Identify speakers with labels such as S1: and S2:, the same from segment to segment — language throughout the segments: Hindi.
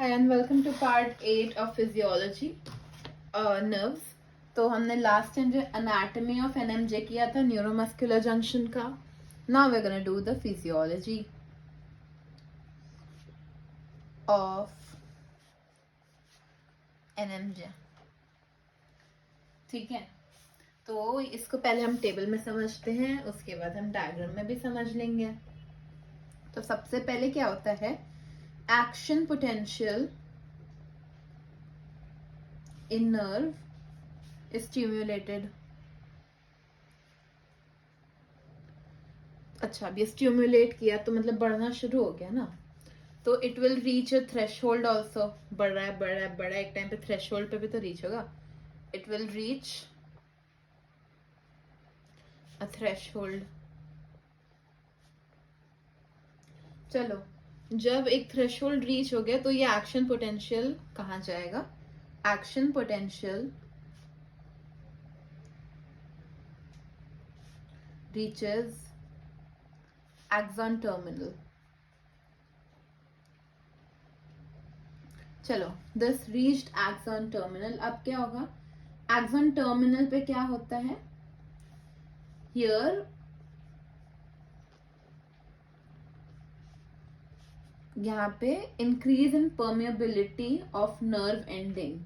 S1: Hi and welcome to part 8 of physiology, nerves. तो हमने लास्ट टाइम जो anatomy of NMJ किया था न्यूरोमस्कुलर जंक्शन का. Now we're gonna do the physiology of NMJ. ठीक है, तो इसको पहले हम टेबल में समझते हैं, उसके बाद हम डायग्राम में भी समझ लेंगे. तो सबसे पहले क्या होता है, action potential in nerve stimulated. अच्छा, अब ये स्टिम्युलेट किया तो मतलब बढ़ना शुरू हो गया ना, तो it will reach a threshold also. बढ़ रहा है बढ़ रहा है बढ़ रहा है, एक टाइम पे थ्रेशोल्ड पे भी तो रीच होगा. It will reach a threshold. चलो, जब एक थ्रेशोल्ड रीच हो गया तो ये एक्शन पोटेंशियल कहाँ जाएगा. Action potential reaches axon terminal. चलो, दिस रीच्ड एक्सॉन टर्मिनल. अब क्या होगा, एक्सॉन टर्मिनल पे क्या होता है, हियर यहाँ पे increase in permeability of nerve ending.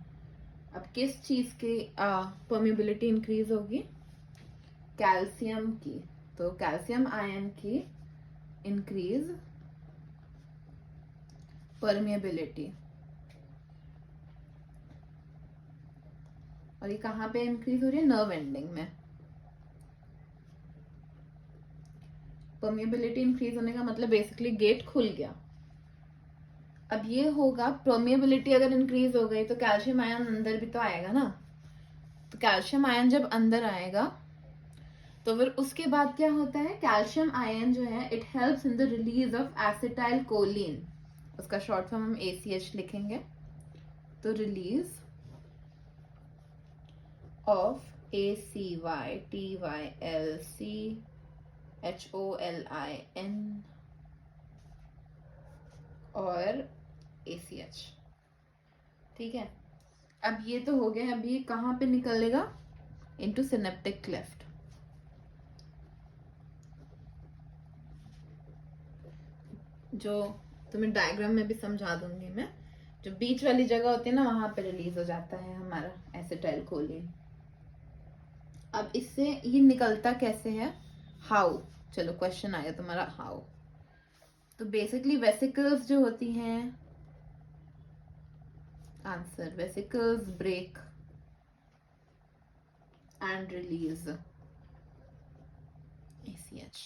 S1: अब किस चीज की परमिएबिलिटी इंक्रीज होगी, कैल्शियम की. तो कैल्शियम आयन की इंक्रीज परमिएबिलिटी. और ये कहाँ पे इंक्रीज हो रही है, नर्व एंडिंग में. परमिएबिलिटी इंक्रीज होने का मतलब बेसिकली गेट खुल गया. अब ये होगा, परमिएबिलिटी अगर इंक्रीज हो गई तो कैल्शियम आयन अंदर भी तो आएगा ना. तो कैल्शियम आयन जब अंदर आएगा तो फिर उसके बाद क्या होता है, कैल्शियम आयन जो है it helps in the release of acetyl choline. उसका शॉर्ट फॉर्म हम ACH लिखेंगे. तो रिलीज ऑफ ACYTYLCHOLIN और ACH. ठीक है, अब ये तो हो गया. अब ये कहाँ पे निकलेगा, इनटू सिनेप्टिक क्लेफ्ट. जो तुम्हें डायग्राम में भी समझा दूंगी मैं. जो बीच वाली जगह होती है ना, वहां पे रिलीज हो जाता है हमारा एसिटाइल कोलिन. अब इससे ये निकलता कैसे है, हाउ. चलो, क्वेश्चन आया तुम्हारा हाउ. तो बेसिकली वेसिकल्स जो होती हैं, answer vesicles break and release ACH.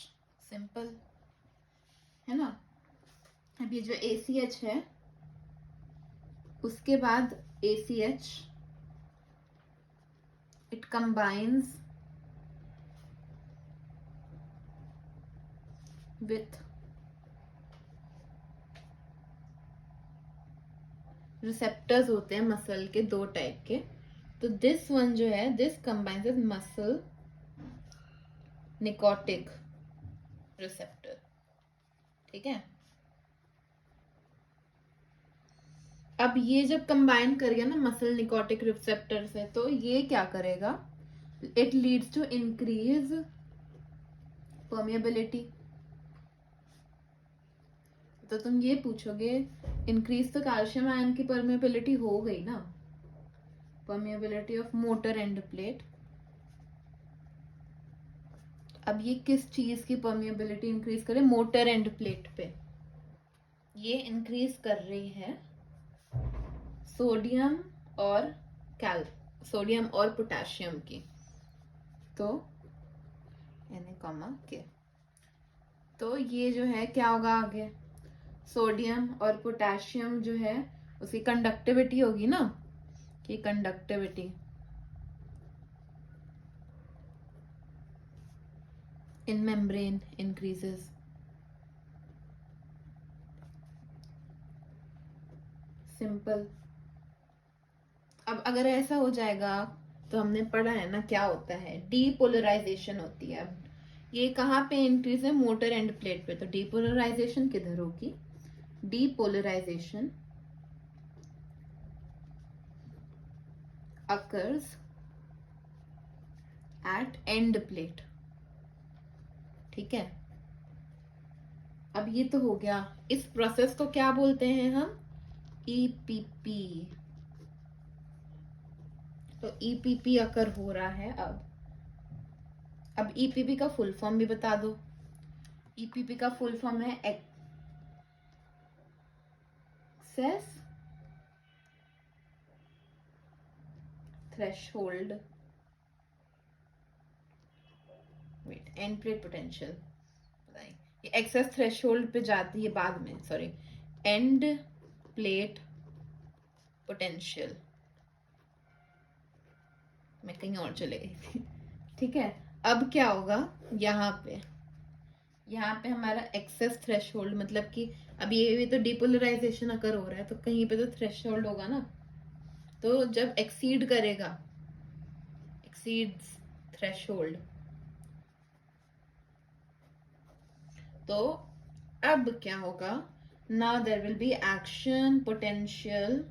S1: Simple है ना. अब ये जो ACH है, उसके बाद ACH it combines with receptors होते हैं मसल के, दो टाइप के. तो दिस वन जो है, this combines with muscle nicotinic receptor. ठीक है, अब ये जब कंबाइन कर गया ना मसल निकोटिक रिसेप्टर से, तो ये क्या करेगा, it leads to increase permeability. तो तुम ये पूछोगे, इंक्रीज तो कैल्शियम आयन की परमिएबिलिटी हो गई ना, permeability of motor end plate. अब ये किस चीज की परमिएबिलिटी इंक्रीज करे, मोटर एंड प्लेट पे. ये इंक्रीज कर रही है सोडियम और सोडियम और पोटेशियम की. तो के, तो ये जो है क्या होगा आगे, सोडियम और पोटेशियम जो है उसकी कंडक्टिविटी होगी ना, कि कंडक्टिविटी इन मेम्ब्रेन इंक्रीजेस. सिंपल. अब अगर ऐसा हो जाएगा तो हमने पढ़ा है ना क्या होता है, डीपोलराइजेशन होती है. अब ये कहाँ पे इंक्रीज है, मोटर एंड प्लेट पे. तो डीपोलराइजेशन किधर होगी, depolarisation occurs at end plate। ठीक है, अब ये तो हो गया। इस प्रोसेस को क्या बोलते हैं हम? ईपीपी। तो ईपीपी अकर हो रहा है। अब ईपीपी का फुल फॉर्म भी बता दो। ईपीपी का फुल फॉर्म है excess threshold, wait, end plate potential. ये एक्सेस थ्रेशोल्ड पे जाती है बाद में, सॉरी, एंड प्लेट पोटेंशियल। मैं कहीं और चले गई थी। ठीक है, अब क्या होगा? यहाँ पे हमारा एक्सेस थ्रेशोल्ड, मतलब कि अब ये तो डिपोलराइजेशन अकर हो रहा है, तो कहीं पे तो थ्रेशोल्ड होगा ना। तो जब एक्सीड करेगा, एक्सीड्स थ्रेशोल्ड, तो अब क्या होगा? Now there will be action potential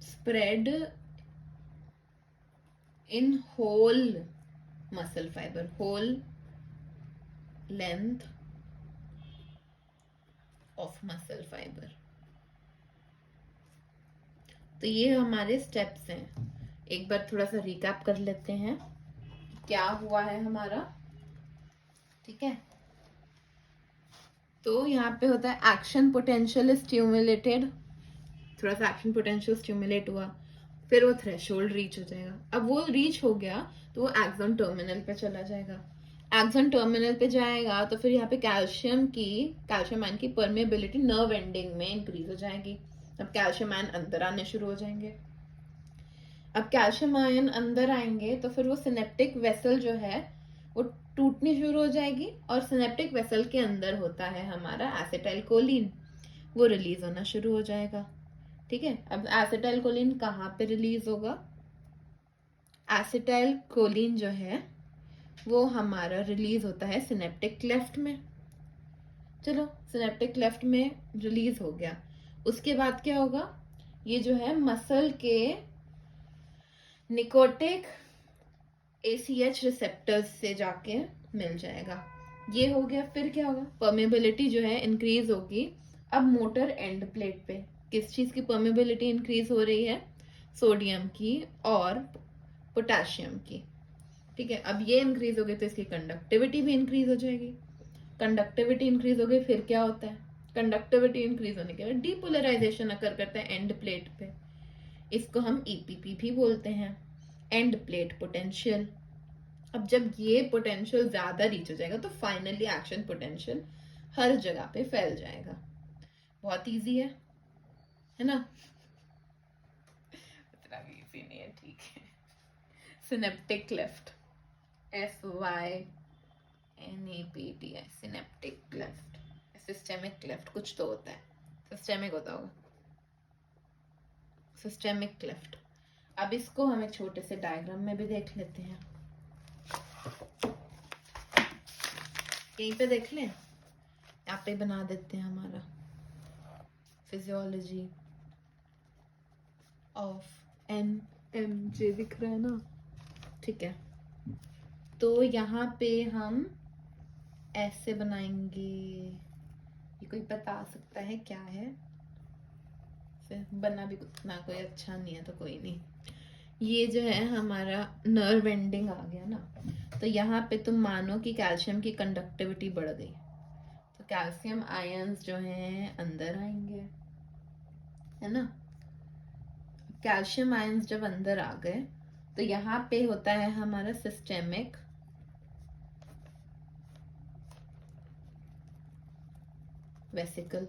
S1: spread in whole muscle fiber, whole length of muscle fiber। तो ये हमारे स्टेप्स हैं। एक बार थोड़ा सा रिकैप कर लेते हैं क्या हुआ है हमारा। ठीक है, तो यहाँ पे होता है एक्शन पोटेंशियल स्टिमुलेटेड, थोड़ा सा एक्शन पोटेंशियल स्टिमुलेट हुआ, फिर वो थ्रेशोल्ड रीच हो जाएगा। अब वो रीच हो गया तो वो एक्सॉन टर्मिनल पे चला जाएगा। एक्सॉन टर्मिनल पे जाएगा तो फिर यहाँ पे कैल्शियम आयन की परमेबिलिटी नर्व एंडिंग में इंक्रीज हो जाएगी। अब कैल्शियम आयन अंदर आने शुरू हो जाएंगे। अब कैल्शियम आयन अंदर आएंगे तो फिर वो सिनेप्टिक वेसल जो है वो टूटनी शुरू हो जाएगी, और सिनेप्टिक वेसल के अंदर होता है हमारा एसिटाइलकोलिन, वो रिलीज होना शुरू हो जाएगा। ठीक है, अब एसिटाइलकोलिन कहाँ पे रिलीज होगा? एसिटाइलकोलिन जो है वो हमारा रिलीज होता है सिनेप्टिक क्लेफ्ट में। चलो, सिनेप्टिक क्लेफ्ट में रिलीज हो गया, उसके बाद क्या होगा? ये जो है मसल के निकोटिक ACH रिसेप्टर्स से जाके मिल जाएगा। ये हो गया। फिर क्या होगा? परमेबिलिटी जो है इंक्रीज होगी। अब मोटर एंड प्लेट पे किस चीज की परमेबिलिटी इंक्रीज हो रही है? सोडियम की और पोटेशियम की। ठीक है, अब ये इंक्रीज हो गई तो इसकी कंडक्टिविटी भी इंक्रीज हो जाएगी। कंडक्टिविटी इंक्रीज हो गई, फिर क्या होता है? कंडक्टिविटी इंक्रीज होने के बाद डीपोलराइजेशन अकर करता है एंड प्लेट पे। इसको हम ईपीपी भी बोलते हैं, एंड प्लेट पोटेंशियल। अब जब ये पोटेंशियल ज्यादा रीच हो जाएगा तो फाइनली एक्शन पोटेंशियल हर जगह पे फैल जाएगा। बहुत इजी है ना? इतना भी इजी नहीं है, ठीक है। Synaptic cleft, SYNAPTI, synaptic cleft, systemic cleft कुछ तो होता है, सिस्टेमिक होता होगा, सिस्टेमिक क्लेफ्ट। अब इसको हम एक छोटे से डायग्राम में भी देख लेते हैं। यहीं पे देख लें, यहाँ पे बना देते हैं हमारा फिजियोलॉजी ऑफ NMJ दिख रहा है ना? ठीक है, तो यहाँ पे हम ऐसे बनाएंगे। ये कोई बता सकता है क्या है? फिर बना भी उतना कोई अच्छा नहीं है तो कोई नहीं। ये जो है हमारा नर्व एंडिंग आ गया ना, तो यहाँ पे तुम मानो कि कैल्शियम की कंडक्टिविटी बढ़ गई, तो कैल्शियम आयंस जो हैं अंदर आएंगे, है ना? कैल्शियम आयंस जब अंदर आ गए तो यहाँ पे होता है हमारा सिस्टेमिक वेसिकल,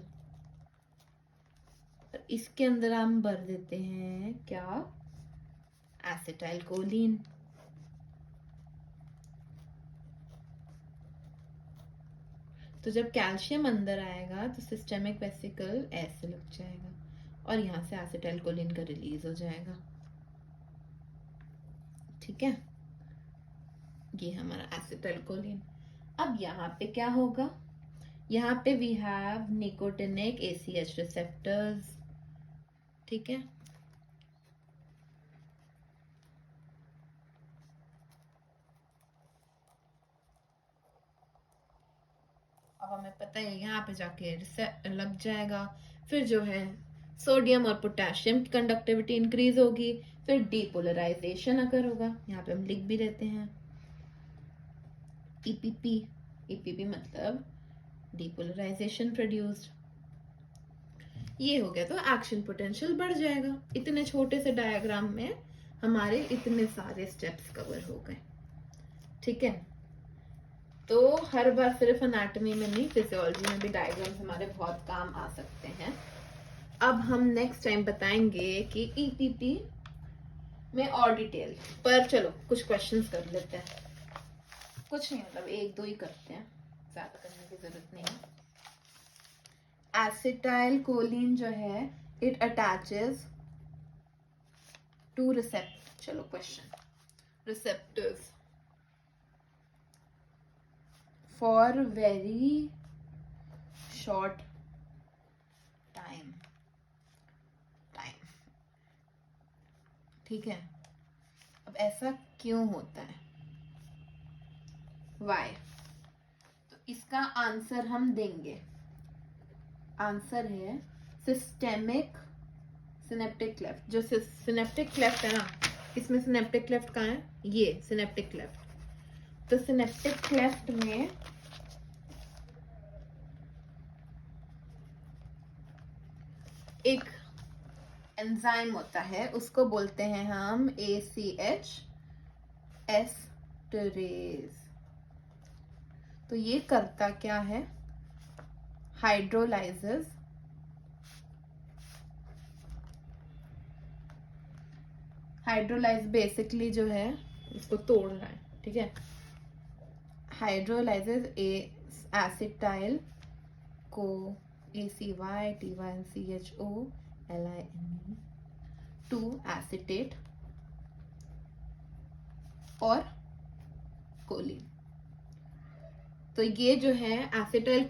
S1: और इसके अंदर हम भर देते हैं क्या? एसिटाइलकोलिन। तो जब कैल्शियम अंदर आएगा तो सिस्टेमिक वेसिकल ऐसे लग जाएगा और यहाँ से एसिटाइलकोलिन का रिलीज हो जाएगा। ठीक है, ये हमारा एसिटाइलकोलिन। अब यहाँ पे क्या होगा? यहाँ पे we have nicotinic ACH receptors. ठीक है, हमें पता है यहाँ पे जाके लग जाएगा। फिर जो है सोडियम और पोटेशियम की कंडक्टिविटी इंक्रीज होगी, फिर डीपोलराइजेशन अगर होगा, यहाँ पे हम लिख भी देते हैं ईपीपी। ईपीपी मतलब डीपोलराइजेशन प्रोड्यूस्ड। ये हो गया तो एक्शन पोटेंशियल बढ़ जाएगा। इतने छोटे से डायग्राम में हमारे इतने सारे स्टेप्स कवर हो गए। ठीक है, तो हर बार सिर्फ एनाटॉमी में नहीं, फिजियोलॉजी में भी डायग्राम्स हमारे बहुत काम आ सकते हैं। अब हम नेक्स्ट टाइम बताएंगे कि ईपीपी में और डिटेल पर। चलो कुछ क्वेश्चंस कर लेते हैं। कुछ नहीं, मतलब एक दो ही करते हैं, ज्यादा करने की जरूरत नहीं है। एसिटाइल कोलिन जो है इट अटैचेस टू रिसेप्ट, चलो question, receptors for very short time. ठीक है, अब ऐसा क्यों होता है, वाई? तो इसका आंसर हम देंगे। आंसर है सिस्टेमिक सिनेप्टिक क्लेफ्ट। जो सिनेप्टिक क्लेफ्ट है ना, इसमें सिनेप्टिक क्लेफ्ट कहाँ है, ये सिनेप्टिक क्लेफ्ट। तो सिनेप्टिक क्लेफ्ट में एक एंजाइम होता है, उसको बोलते हैं हम ACH एस्टरेज। तो ये करता क्या है, हाइड्रोलाइजेस बेसिकली जो है इसको तोड़ रहा है। ठीक है, हाइड्रोलाइजेस एसिटाइल को ACYTYNCHOLINE टू एसिटेट और कोलिन। तो ये जो है एसिटाइल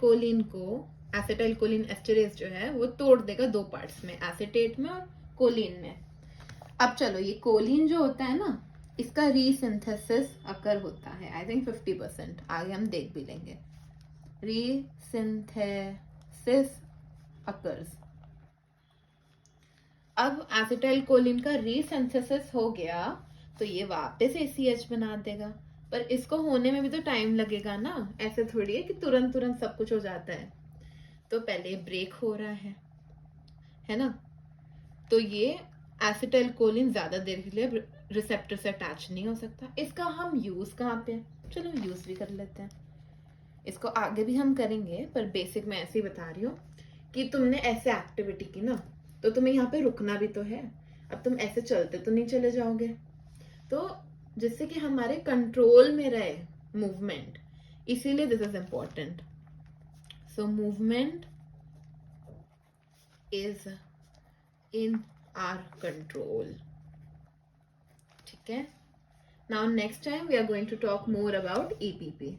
S1: कोलिन एस्टरेज जो है वो तोड़ देगा दो पार्ट्स में, एसिटेट में और कोलिन में। अब चलो, ये कोलिन जो होता है ना, इसका रीसिंथेसिस अकर होता है आई थिंक 50%, आगे हम देख भी लेंगे। रीसिंथेसिस अकर्स। अब एसिटाइल कोलिन का रीसिंथेसिस हो गया तो ये वापस ACH बना देगा, पर इसको होने में भी तो टाइम लगेगा ना, ऐसे थोड़ी है कि तुरंत तुरंत सब कुछ हो जाता है। तो पहले ब्रेक हो रहा है ना। तो ये एसिटाइल कोलिन ज्यादा देर के लिए रिसेप्टर से अटैच नहीं हो सकता। इसका हम यूज कहाँ पे, चलो यूज भी कर लेते हैं। इसको आगे भी हम करेंगे, पर बेसिक मैं ऐसे ही बता रही हूँ कि तुमने ऐसे एक्टिविटी की ना, तो तुम्हें यहाँ पे रुकना भी तो है। अब तुम ऐसे चलते तो नहीं चले जाओगे, तो जिससे कि हमारे कंट्रोल में रहे मूवमेंट, इसीलिए this is important. So movement is in our control. ठीक है, now next time we are going to talk more about EPP.